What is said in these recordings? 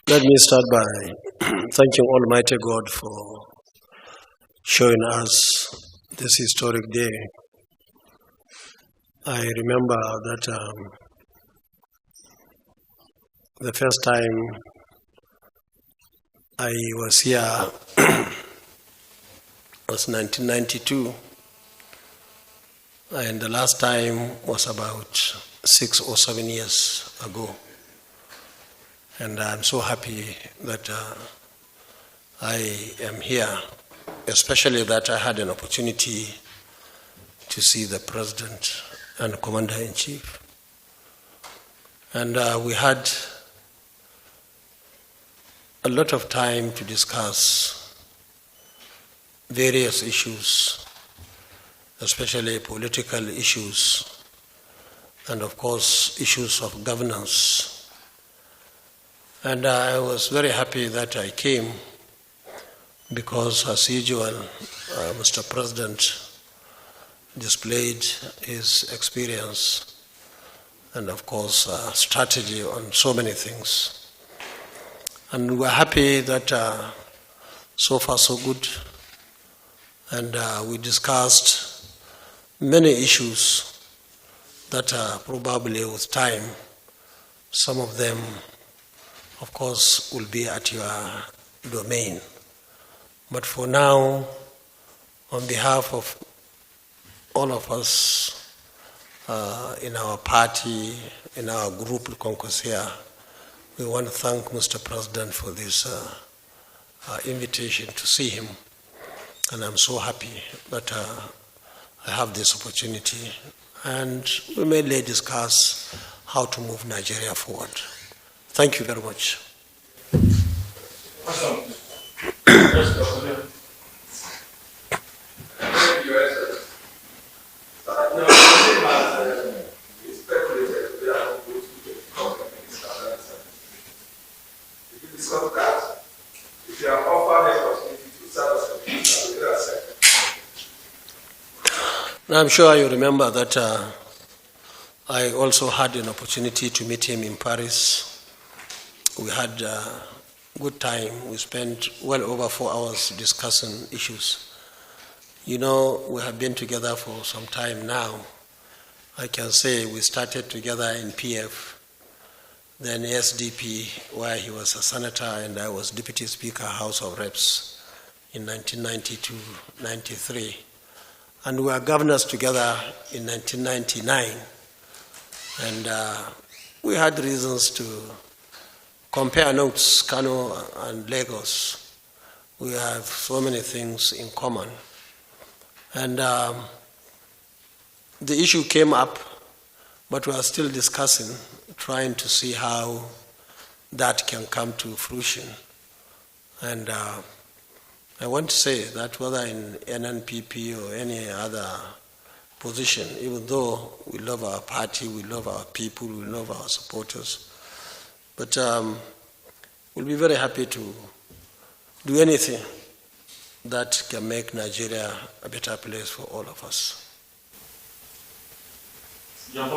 Let me start by thanking Almighty God for showing us this historic day. I remember that the first time I was here was 1992, and the last time was about 6 or 7 years ago. And I'm so happy that I am here, especially that I had an opportunity to see the President and Commander-in-Chief. And we had a lot of time to discuss various issues, especially political issues, and of course, issues of governance. And I was very happy that I came because, as usual, Mr. President displayed his experience and, of course, strategy on so many things. And we're happy that so far so good. And we discussed many issues that probably with time, some of them of course, will be at your domain. But for now, on behalf of all of us in our party, in our group, Concosia, we want to thank Mr. President for this invitation to see him. And I'm so happy that I have this opportunity. And we may discuss how to move Nigeria forward. Thank you very much. Now, I'm sure you remember that I also had an opportunity to meet him in Paris. We had a good time. We spent well over 4 hours discussing issues. You know, we have been together for some time now. I can say we started together in PF, then SDP, where he was a senator and I was Deputy Speaker, House of Reps in 1992-93. And we were governors together in 1999. And we had reasons to compare notes, Kano and Lagos. We have so many things in common. And the issue came up, but we are still discussing, trying to see how that can come to fruition. And I want to say that whether in NNPP or any other position, even though we love our party, we love our people, we love our supporters, but we'll be very happy to do anything that can make Nigeria a better place for all of us. Some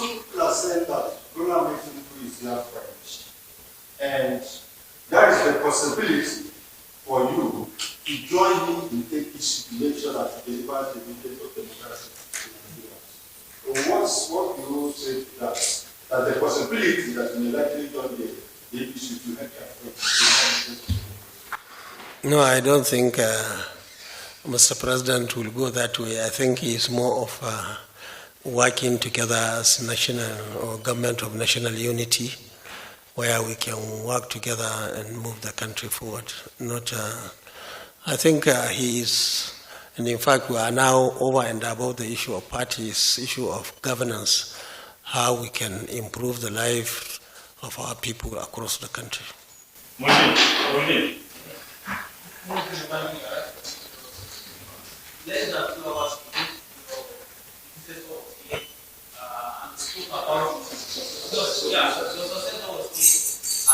people are saying that Donald Tinubu is their French, and there is the possibility for you to join him in APC to make sure that he delivers the mandate of democracy to Nigerians. What do you say to that? That the possibility that you may likely join the APC to help your friends? No, I don't think Mr. President will go that way. I think he is more of working together as national or government of national unity, where we can work together and move the country forward. I think he is, and in fact we are now over and above the issue of parties, issue of governance, how we can improve the life of our people across the country. Less than 2 hours and spoke about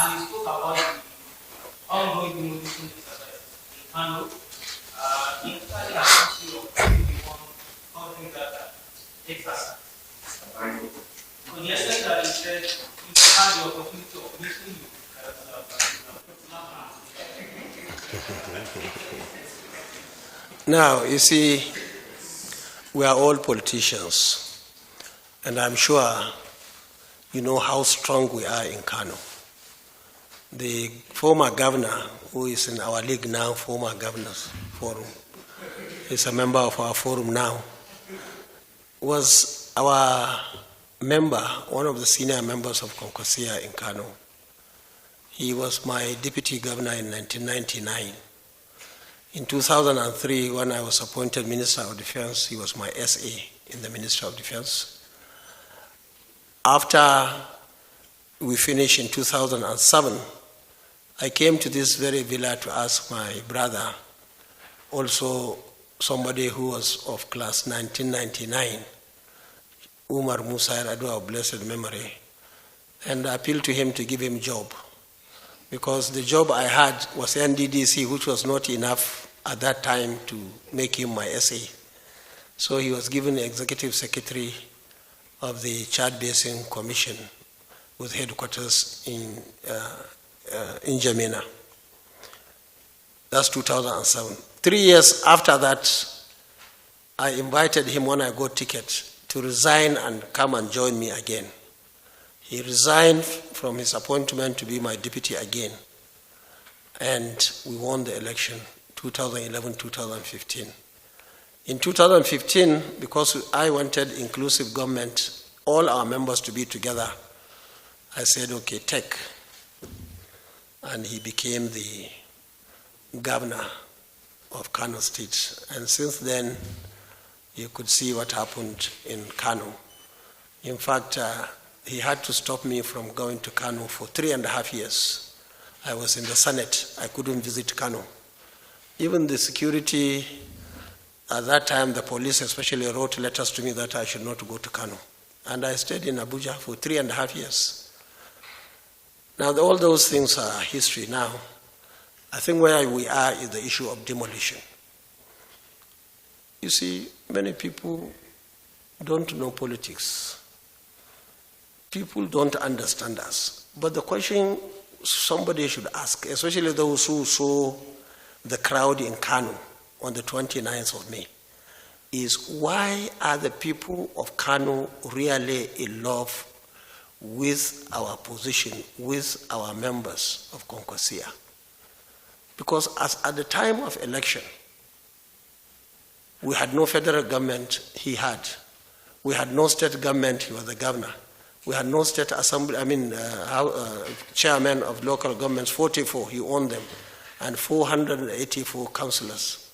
and he spoke about the ongoing demolition exercise in Kano. In Italy, a country of 21 countries that exercise. To the extent that he said, if you had the opportunity of meeting you, Now, you see, we are all politicians, and I'm sure you know how strong we are in Kano. The former governor, who is in our league now, former governors forum, is a member of our forum now, was our member, one of the senior members of Konkosia in Kano. He was my deputy governor in 1999. In 2003, when I was appointed Minister of Defense, he was my SA in the Ministry of Defense. After we finished in 2007, I came to this very villa to ask my brother, also somebody who was of class 1999, Umar Musa Yar'Adua of blessed memory, and I appealed to him to give him job, because the job I had was NDDC, which was not enough at that time to make him my SA. So he was given the executive secretary of the Chad Basin Commission with headquarters in N'Djamena. That's 2007. 3 years after that, I invited him when I got ticket to resign and come and join me again. He resigned from his appointment to be my deputy again. And we won the election, 2011-2015. In 2015, because I wanted inclusive government, all our members to be together, I said, okay, take. And he became the governor of Kano State. And since then, you could see what happened in Kano. In fact, he had to stop me from going to Kano for 3.5 years. I was in the Senate. I couldn't visit Kano. Even the security, at that time, the police especially wrote letters to me that I should not go to Kano. And I stayed in Abuja for 3.5 years. Now, all those things are history now. I think where we are is the issue of demolition. You see, many people don't know politics. People don't understand us. But the question somebody should ask, especially those who saw the crowd in Kano on the 29th of May, is why are the people of Kano really in love with our position, with our members of Konkosia? Because at the time of election, we had no federal government, he had. We had no state government, he was the governor. We had no state assembly, chairman of local governments, 44, he owned them, and 484 councillors.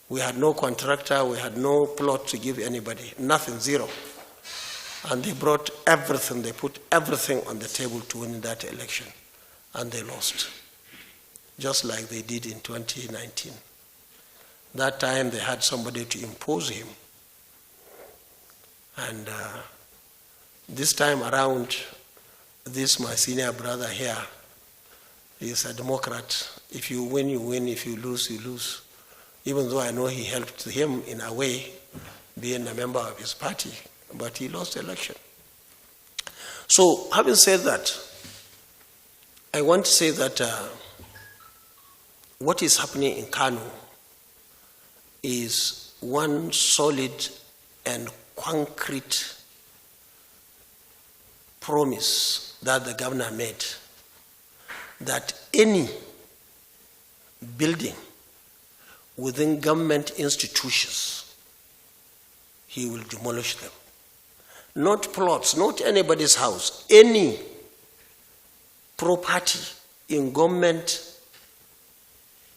We had no contractor, we had no plot to give anybody, nothing, zero. And they brought everything, they put everything on the table to win that election, and they lost, just like they did in 2019. That time they had somebody to impose him. And this time around, this my senior brother here, he is a Democrat. If you win, you win. If you lose, you lose. Even though I know he helped him in a way, being a member of his party, but he lost the election. So, having said that, I want to say that what is happening in Kano is one solid and concrete promise that the governor made, that any building within government institutions, he will demolish them. Not plots, not anybody's house, any property in government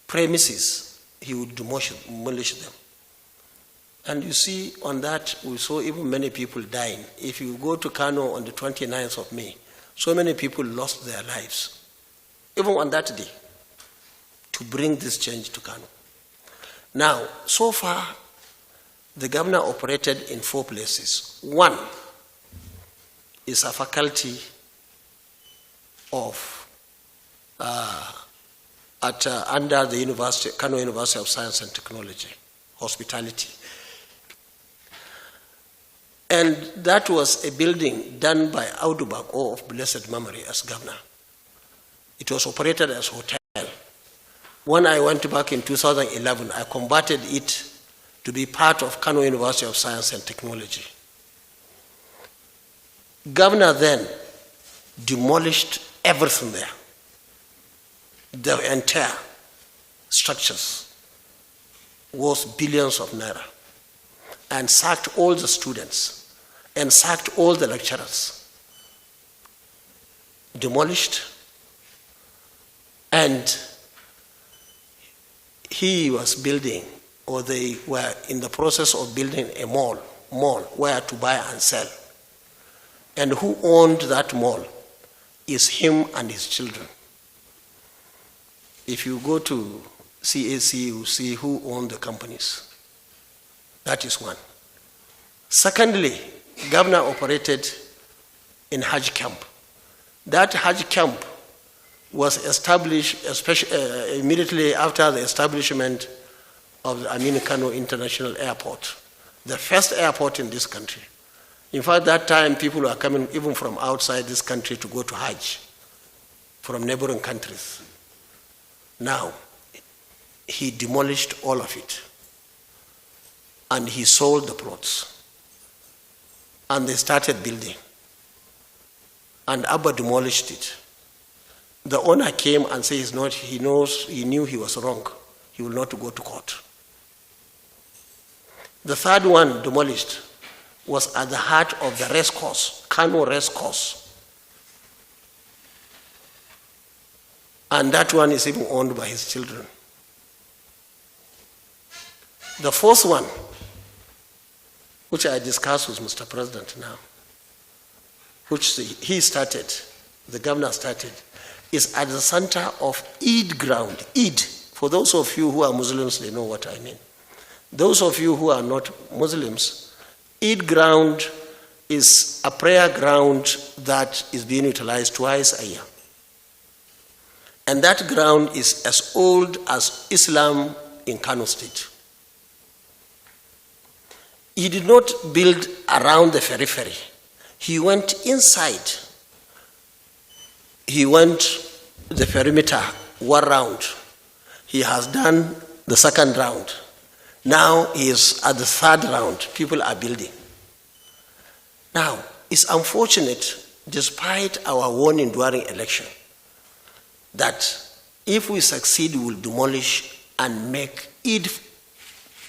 premises, he would demolish them. And you see, on that, we saw even many people dying. If you go to Kano on the 29th of May, so many people lost their lives, even on that day, to bring this change to Kano. Now, so far, the governor operated in 4 places. One is a faculty of under the University, Kano University of Science and Technology, hospitality. And that was a building done by Audu Bako of blessed memory as governor. It was operated as a hotel. When I went back in 2011, I converted it to be part of Kano University of Science and Technology. Governor then demolished everything there, the entire structures, worth billions of naira, and sacked all the students and sacked all the lecturers. Demolished, and he was building, or they were in the process of building a mall where to buy and sell. And who owned that mall is him and his children. If you go to CAC, you see who owned the companies. That is one. Secondly, governor operated in Hajj camp. That Hajj camp was established immediately after the establishment of the Amin Kano International Airport, the first airport in this country. In fact, that time people were coming even from outside this country to go to Hajj, from neighboring countries. Now, he demolished all of it, and he sold the plots, and they started building, and Abba demolished it. The owner came and said he knew he was wrong. He will not go to court. The third one demolished was at the heart of the race course, Kano race course. And that one is even owned by his children. The fourth one, which I discussed with Mr. President now, which he started, the governor started, is at the center of Eid ground. Eid, for those of you who are Muslims, they know what I mean. Those of you who are not Muslims, Eid ground is a prayer ground that is being utilized twice a year. And that ground is as old as Islam in Kano State. He did not build around the periphery. He went inside. He went the perimeter one round. He has done the second round. Now he is at the third round. People are building. Now, it's unfortunate, despite our warning during election, that if we succeed, we will demolish and make Eid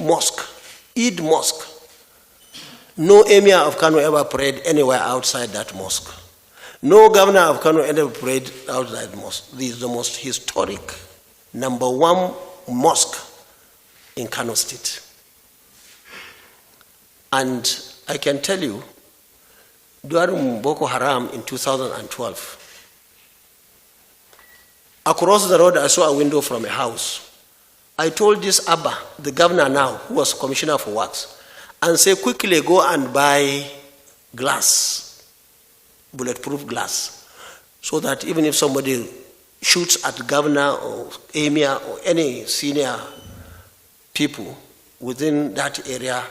Mosque. Eid Mosque. No emir of Kano ever prayed anywhere outside that mosque. No governor of Kano ever prayed outside the mosque. This is the most historic, #1 mosque in Kano State. And I can tell you, during Boko Haram in 2012, across the road I saw a window from a house. I told this Abba, the governor now, who was commissioner for works, and say, quickly go and buy glass, bulletproof glass, so that even if somebody shoots at governor or emir or any senior people within that area,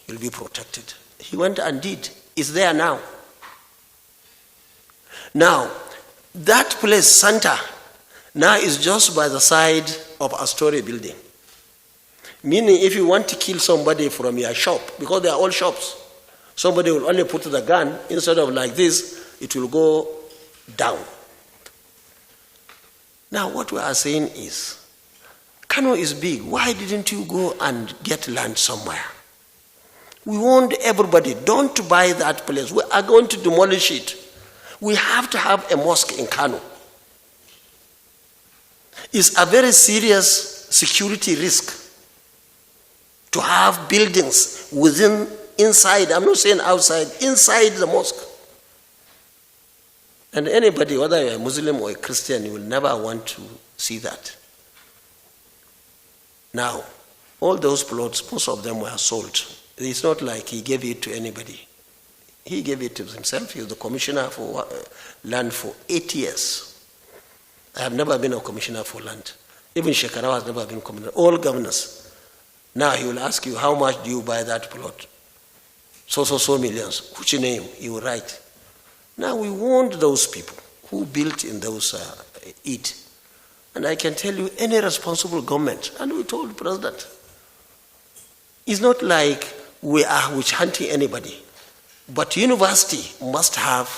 will be protected. He went and did. It's there now. Now, that place, Santa, now is just by the side of a story building. Meaning, if you want to kill somebody from your shop, because they are all shops, somebody will only put the gun, instead of like this, it will go down. Now, what we are saying is, Kano is big. Why didn't you go and get land somewhere? We warned everybody, don't buy that place. We are going to demolish it. We have to have a mosque in Kano. It's a very serious security risk to have buildings inside, I'm not saying outside, inside the mosque. And anybody, whether you're a Muslim or a Christian, you will never want to see that. Now, all those plots, most of them were sold. It's not like he gave it to anybody. He gave it to himself. He was the commissioner for land for 8 years. I have never been a commissioner for land. Even Shekarau has never been commissioner. All governors. Now he will ask you, how much do you buy that plot? so millions. Which name? You will write. Now we warned those people who built in those it. And I can tell you, any responsible government, and we told the president, it's not like we are witch hunting anybody, but university must have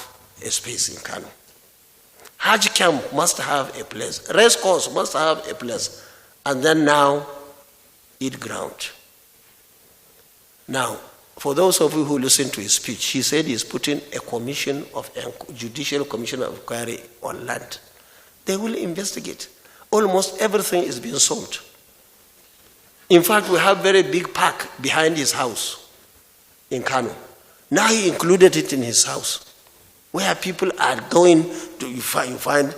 a space in Kano. Hajj camp must have a place. Race course must have a place. And then now, eat ground. Now, for those of you who listen to his speech, he said he's putting a judicial commission of inquiry on land. They will investigate. Almost everything is being sold. In fact, we have a very big park behind his house in Kano. Now he included it in his house, where people are going to, you find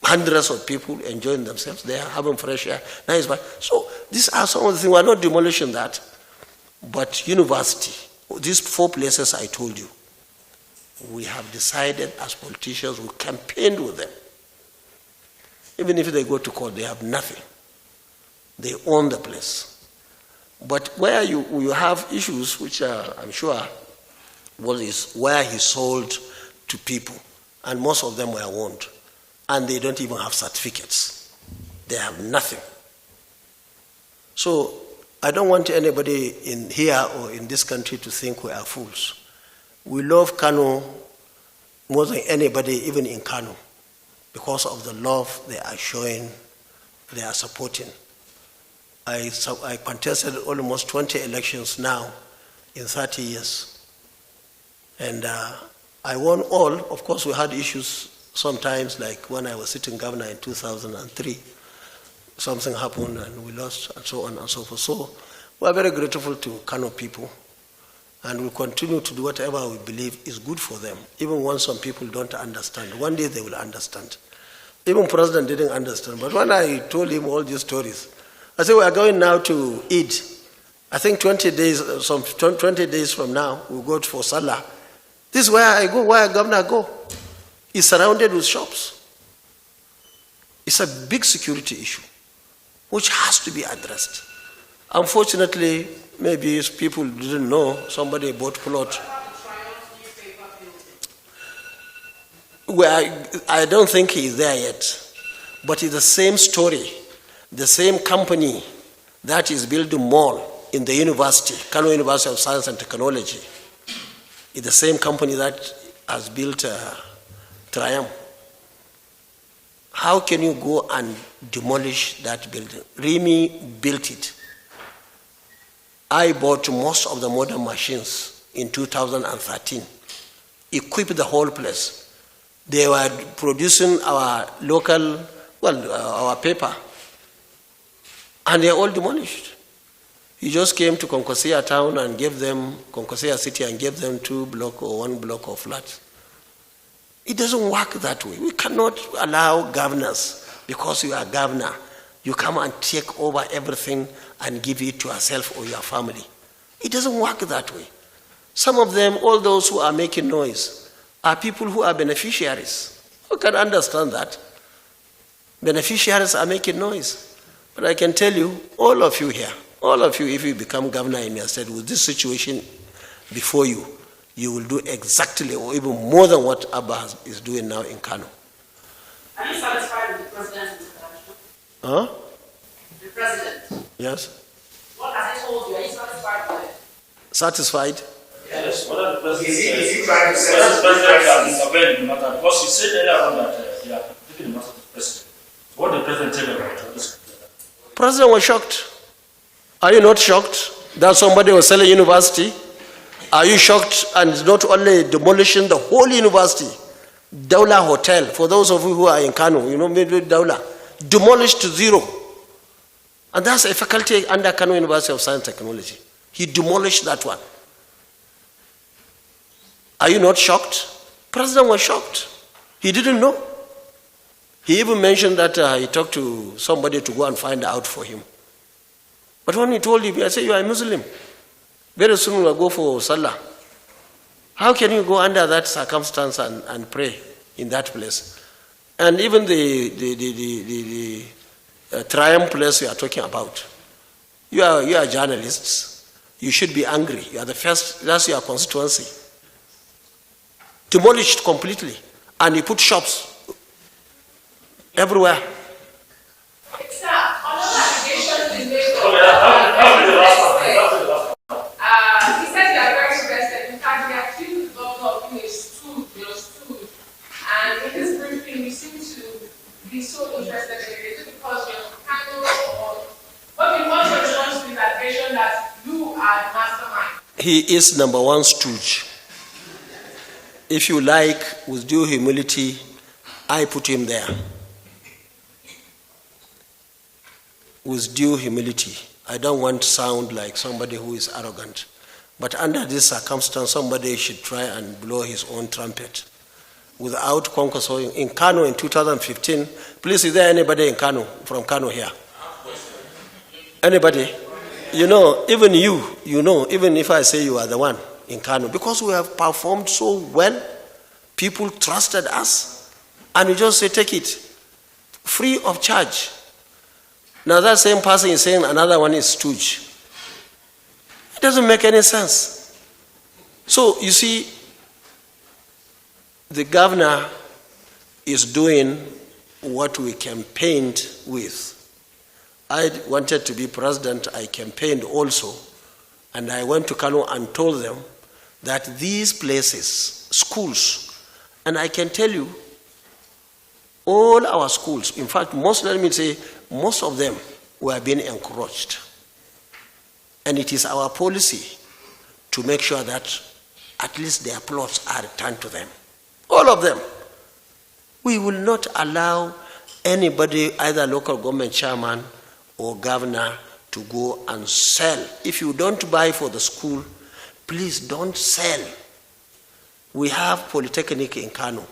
hundreds of people enjoying themselves. They are having fresh air. Nice. So these are some of the things. We are not demolishing that. But university, these 4 places I told you, we have decided as politicians, we campaigned with them. Even if they go to court, they have nothing. They own the place. But where you have issues, which I'm sure is where he sold to people, and most of them were owned, and they don't even have certificates. They have nothing. So I don't want anybody in here or in this country to think we are fools. We love Kano more than anybody, even in Kano, because of the love they are showing, they are supporting. I contested almost 20 elections now in 30 years. And I won all. Of course, we had issues sometimes, like when I was sitting governor in 2003. Something happened and we lost, and so on and so forth. So we are very grateful to Kano people, and we continue to do whatever we believe is good for them, even when some people don't understand. One day they will understand. Even President didn't understand, but when I told him all these stories, I said, we are going now to Eid. I think 20 days from now, we'll go for Salah. This is where I go, where governor go. He's surrounded with shops. It's a big security issue, which has to be addressed. Unfortunately, maybe people didn't know, somebody bought plot. Well, I don't think he's there yet, but it's the same story. The same company that is building mall in the university, Kano University of Science and Technology, is the same company that has built Triumph. How can you go and demolish that building? Remy built it. I bought most of the modern machines in 2013, equipped the whole place. They were producing our local, our paper, and they're all demolished. He just came to Konkosia town and gave them, Konkosia city, and gave them 2 blocks or 1 block of flats. It doesn't work that way. We cannot allow governors, because you are governor, you come and take over everything and give it to yourself or your family. It doesn't work that way. Some of them, all those who are making noise, are people who are beneficiaries. Who can understand that? Beneficiaries are making noise. But I can tell you, all of you here, all of you, if you become governor in your state with this situation before you, you will do exactly or even more than what Abba is doing now in Kano. Are you satisfied with the president's intervention? Huh? The president? Yes. What has he told you? Are you satisfied with it? Satisfied? Yes. What are the president? Is he trying to say What the president has intervened in the matter? Because he said earlier on that he had taken the matter to the president. What did the president tell you about this? President was shocked. Are you not shocked that somebody was selling university? Are you shocked and not only demolishing the whole university? Daula Hotel, for those of you who are in Kano, you know, maybe Daula, demolished to zero. And that's a faculty under Kano University of Science and Technology. He demolished that one. Are you not shocked? President was shocked. He didn't know. He even mentioned that he talked to somebody to go and find out for him. But when he told him, I said, you are a Muslim. Very soon we'll go for Salah. How can you go under that circumstance and pray in that place? And even the Triumph place you are talking about, you are journalists. You should be angry. You are the first, that's your constituency. Demolished completely. And you put shops everywhere. Sir, another allegation is made he said you are very interested. In fact, he accused the governor of being a stooge, and in this briefing, you seem to be so interested in it. Is it because you're Kano or what's your response to his allegation that you are the mastermind? He is number one stooge. If you like, with due humility, I put him there. With due humility. I don't want to sound like somebody who is arrogant. But under this circumstance, somebody should try and blow his own trumpet. Without concourse. In Kano in 2015, please, is there anybody in Kano, from Kano here? Anybody? You know, even even if I say you are the one in Kano, because we have performed so well, people trusted us, and you just say, take it, free of charge. Now that same person is saying another one is stooge. It doesn't make any sense. So you see, the governor is doing what we campaigned with. I wanted to be president, I campaigned also, and I went to Kano and told them that these places, schools, and I can tell you, all our schools, in fact, most of them were being encroached. And it is our policy to make sure that at least their plots are returned to them. All of them. We will not allow anybody, either local government chairman or governor, to go and sell. If you don't buy for the school, please don't sell. We have polytechnic in Kano.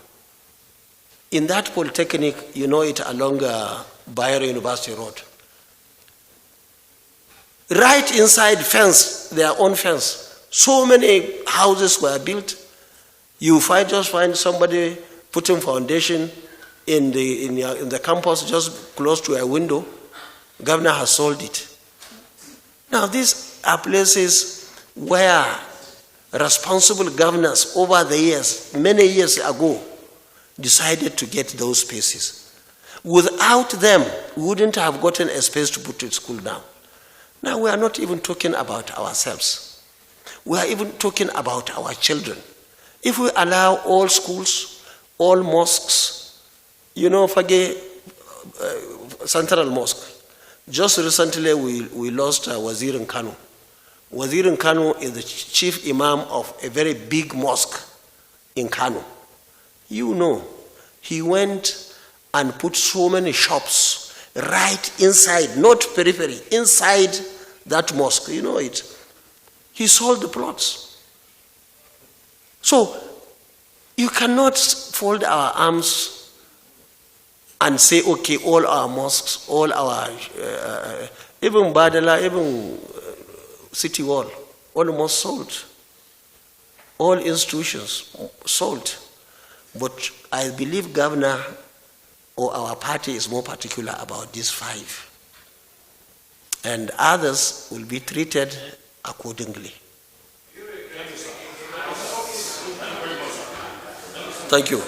In that polytechnic, you know it along Bayero University Road. Right inside fence, their own fence, so many houses were built. You just find somebody putting foundation in the campus just close to a window. Governor has sold it. Now these are places where responsible governors over the years, many years ago, decided to get those spaces. Without them, we wouldn't have gotten a space to put a school down. Now we are not even talking about ourselves. We are even talking about our children. If we allow all schools, all mosques, you know, Fage Central Mosque, just recently we lost Wazir in Kano. Wazir in Kano is the chief imam of a very big mosque in Kano. You know, he went and put so many shops right inside, not periphery, inside that mosque. You know it. He sold the plots. So, you cannot fold our arms and say, okay, all our mosques, all our, even Badala, even City Wall, almost sold. All institutions sold. But I believe governor or our party is more particular about these 5. And others will be treated accordingly. Thank you.